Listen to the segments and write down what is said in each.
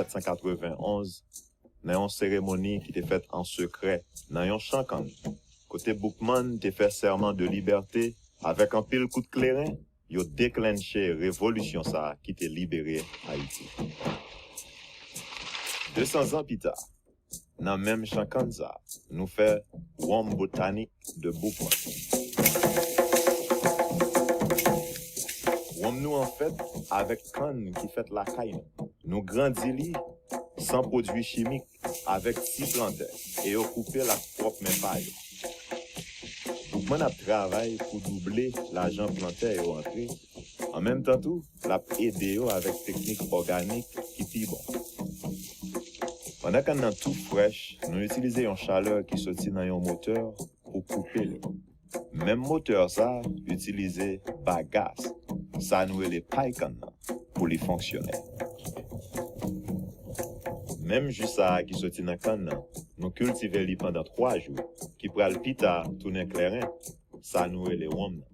1791 dans une cérémonie qui était faite en secret dans un champ quand côté Boukman te fait serment de liberté avec un pile coup de clairin, yo déclenché révolution ça qui te libéré Haïti. 200 ans plus tard, dans même champ Kanza, nous fait Wom botanique de Boukman. Wom nous en fait avec canne qui fait la caille. Nous grandis sans produits chimiques avec 6 plantes et au couper la propre même paille. Boukman a travaillé pour doubler l'argent planté et entrée. En même temps tout, l'a aidé avec technique organique qui est bon. Pendant qu'on a tout fraîche, nous utilisons une chaleur qui sortit dans un moteur pour couper. Même moteur ça, utiliser bagasse. Ça nous les pailles pour les fonctionner. Même juste ça qui sortit dans canne, nous cultivons pendant 3 jours, qui pral pita tourner clairin, ça nous les wom.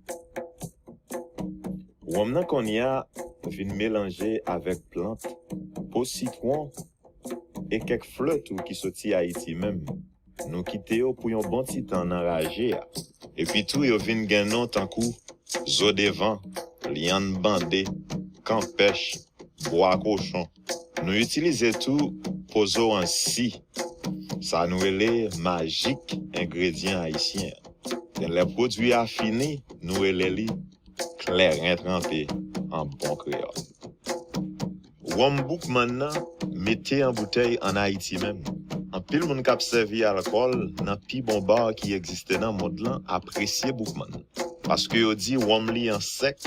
Wom qu'on y a vient mélanger avec plantes, pour citron et quelques fleurs qui sortit Haïti même. Nous quittons pour un bon petit temps enragé. Et puis tout yo vinn gen non tant coup, zo devant, liane bandé, camp pêche, bois cochon. Nous utilisons tout pour zo en si. Ça nous est magique ingrédients haïtiens. Et les produits affinés, nous les clairin trempé en bon créole. Wom Boukman mettez en bouteille en Haïti même. En pile moun k'ap servi alcool dans pi bon bar qui existait dans monde là apprécier Boukman parce que yo dit wom li en sec,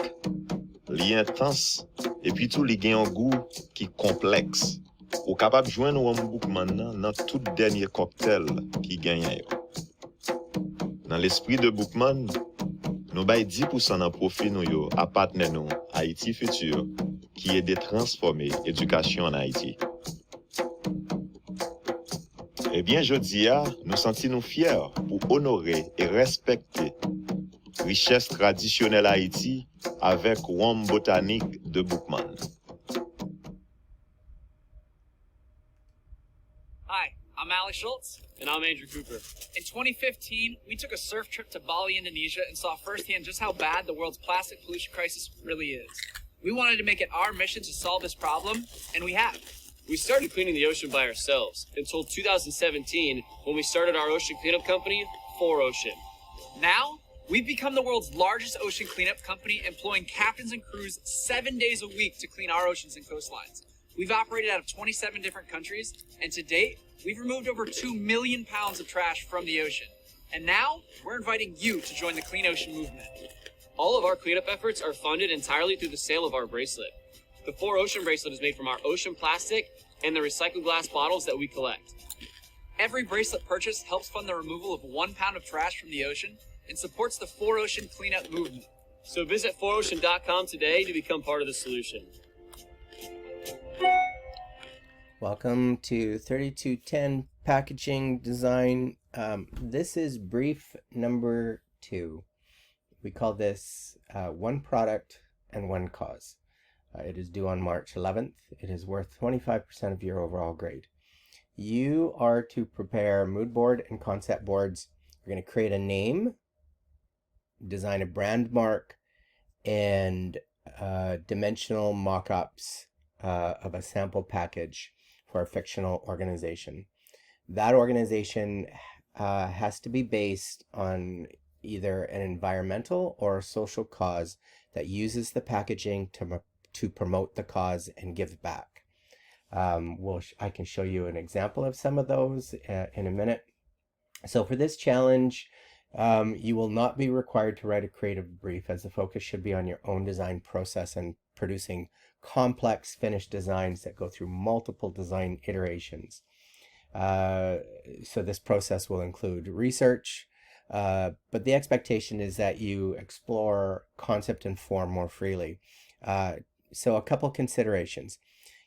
li intense et puis tout li gen un goût qui complexe. Ou capable joindre wom Boukman dans tout dernier cocktail qui gagne yo. Dans l'esprit de Boukman, nous bay 10% dans profit nous yo à partenaire nous Haïti Futur qui est de transformer l'éducation en Haïti. Eh bien, jodi a, nous sentons fiers pour honorer et respecter richesse traditionnelle Haïti avec Wom botanique de Boukman. Hi, I'm Alex Schultz. And I'm Andrew Cooper. In 2015, we took a surf trip to Bali, Indonesia, and saw firsthand just how bad the world's plastic pollution crisis really is. We wanted to make it our mission to solve this problem, and we have. We started cleaning the ocean by ourselves until 2017 when we started our ocean cleanup company, 4Ocean. Now, we've become the world's largest ocean cleanup company, employing captains and crews 7 days a week to clean our oceans and coastlines. We've operated out of 27 different countries, and to date, we've removed over 2 million pounds of trash from the ocean. And now, we're inviting you to join the Clean Ocean movement. All of our cleanup efforts are funded entirely through the sale of our bracelet. The 4Ocean bracelet is made from our ocean plastic and the recycled glass bottles that we collect. Every bracelet purchase helps fund the removal of 1 pound of trash from the ocean and supports the 4Ocean cleanup movement. So visit 4Ocean.com today to become part of the solution. Welcome to 3210 Packaging Design. This is brief number 2. We call this One Product and One Cause. It is due on March 11th. It is worth 25% of your overall grade. You are to prepare mood board and concept boards. You're going to create a name, design a brand mark, and dimensional mock-ups of a sample package for a fictional organization. That organization has to be based on either an environmental or a social cause that uses the packaging to promote the cause and give back. I can show you an example of some of those in a minute. So for this challenge, you will not be required to write a creative brief, as the focus should be on your own design process and producing complex finished designs that go through multiple design iterations. So this process will include research, but the expectation is that you explore concept and form more freely. So a couple considerations.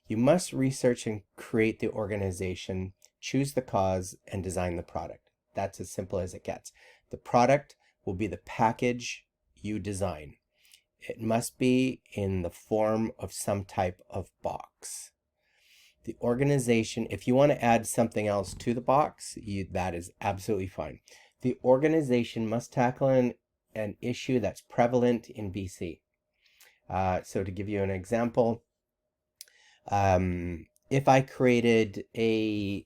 You must research and create the organization, choose the cause, and design the product. That's as simple as it gets. The product will be the package you design. It must be in the form of some type of box. The organization, if you want to add something else to the box, that is absolutely fine. The organization must tackle an issue that's prevalent in BC. So to give you an example, if I created a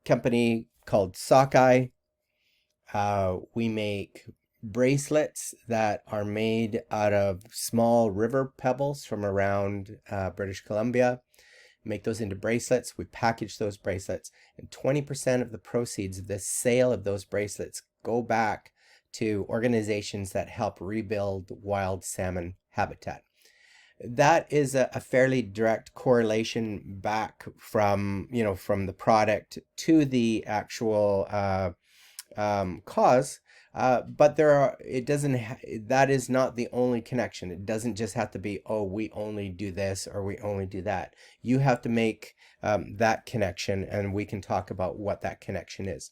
company called Sockeye, we make bracelets that are made out of small river pebbles from around British Columbia. Make those into bracelets. We package those bracelets, and 20% of the proceeds of the sale of those bracelets go back to organizations that help rebuild wild salmon habitat. That is a fairly direct correlation back from, from the product to the actual cause. But that is not the only connection. It doesn't just have to be, oh, we only do this or we only do that. You have to make that connection, and we can talk about what that connection is.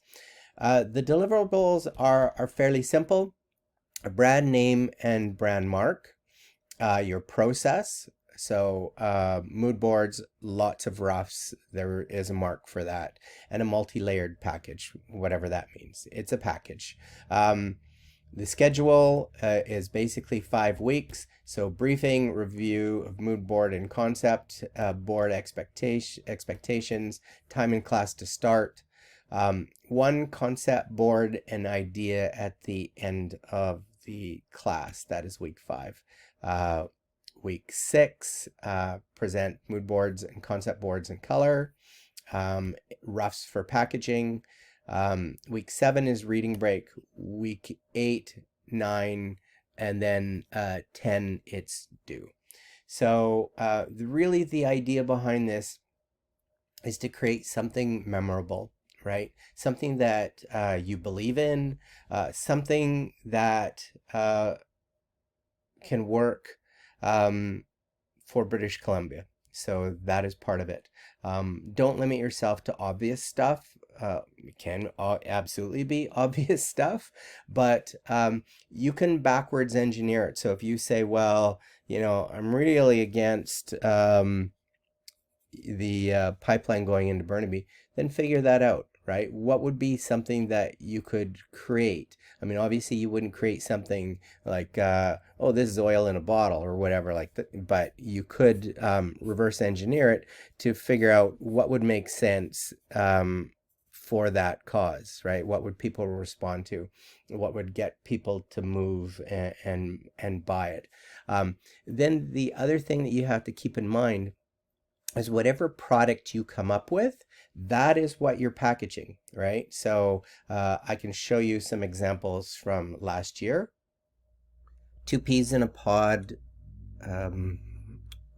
The deliverables are fairly simple: a brand name and brand mark, your process. So mood boards, lots of roughs, there is a mark for that, and a multi-layered package, whatever that means. It's a package. The schedule is basically 5 weeks. So briefing, review of mood board and concept, board expectations, time in class to start, one concept board and idea at the end of the class. That is week 5. Week 6, present mood boards and concept boards in color, roughs for packaging. Week 7 is reading break. Week 8, 9, and then 10, it's due. So really the idea behind this is to create something memorable, right? Something that you believe in, something that can work for British Columbia. So that is part of it. Don't limit yourself to obvious stuff. It can absolutely be obvious stuff, but you can backwards engineer it. So if you say, well, I'm really against the pipeline going into Burnaby, then figure that out. Right? What would be something that you could create? I mean, obviously you wouldn't create something like, oh, this is oil in a bottle or whatever like that, but you could reverse engineer it to figure out what would make sense for that cause, right? What would people respond to? What would get people to move and buy it? Then the other thing that you have to keep in mind is whatever product you come up with, that is what you're packaging, right? So I can show you some examples from last year. 2 peas in a pod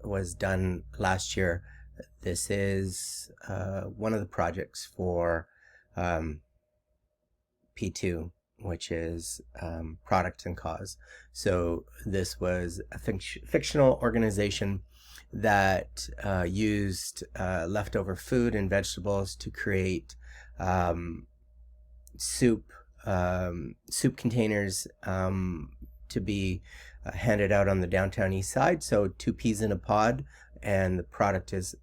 was done last year. This is one of the projects for P2, which is product and cause. So this was a fictional organization that used leftover food and vegetables to create soup containers to be handed out on the downtown east side. So 2 peas in a pod, and the product is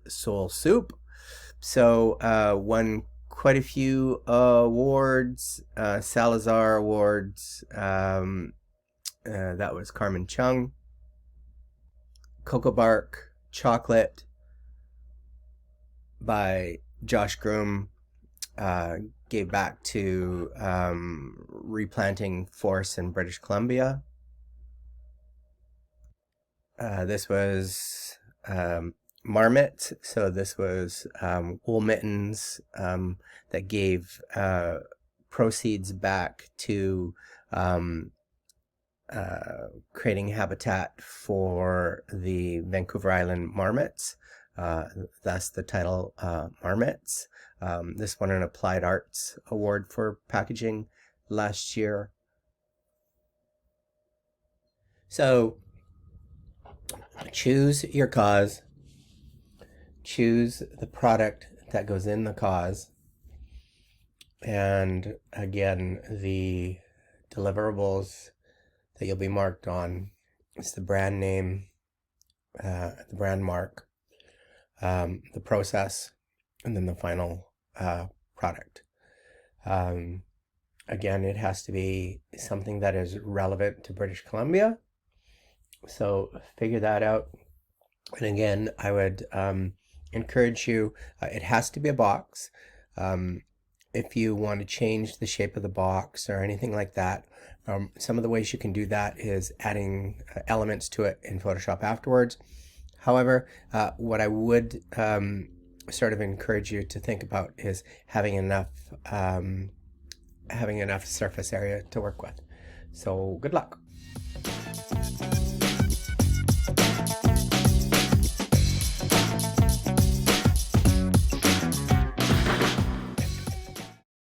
soul soup. So won quite a few awards, Salazar Awards. That was Carmen Chung. Cocoa Bark Chocolate by Josh Groom gave back to replanting forests in British Columbia. This was Marmot, so this was wool mittens that gave proceeds back to creating habitat for the Vancouver Island marmots. That's the title, Marmots. This won an Applied Arts Award for packaging last year. So choose your cause, choose the product that goes in the cause, and again, the deliverables that you'll be marked on is the brand name, the brand mark, the process, and then the final product. Again, it has to be something that is relevant to British Columbia. So figure that out. And again, I would encourage you, it has to be a box. If you want to change the shape of the box or anything like that, some of the ways you can do that is adding elements to it in Photoshop afterwards. However, what I would sort of encourage you to think about is having enough surface area to work with. So good luck.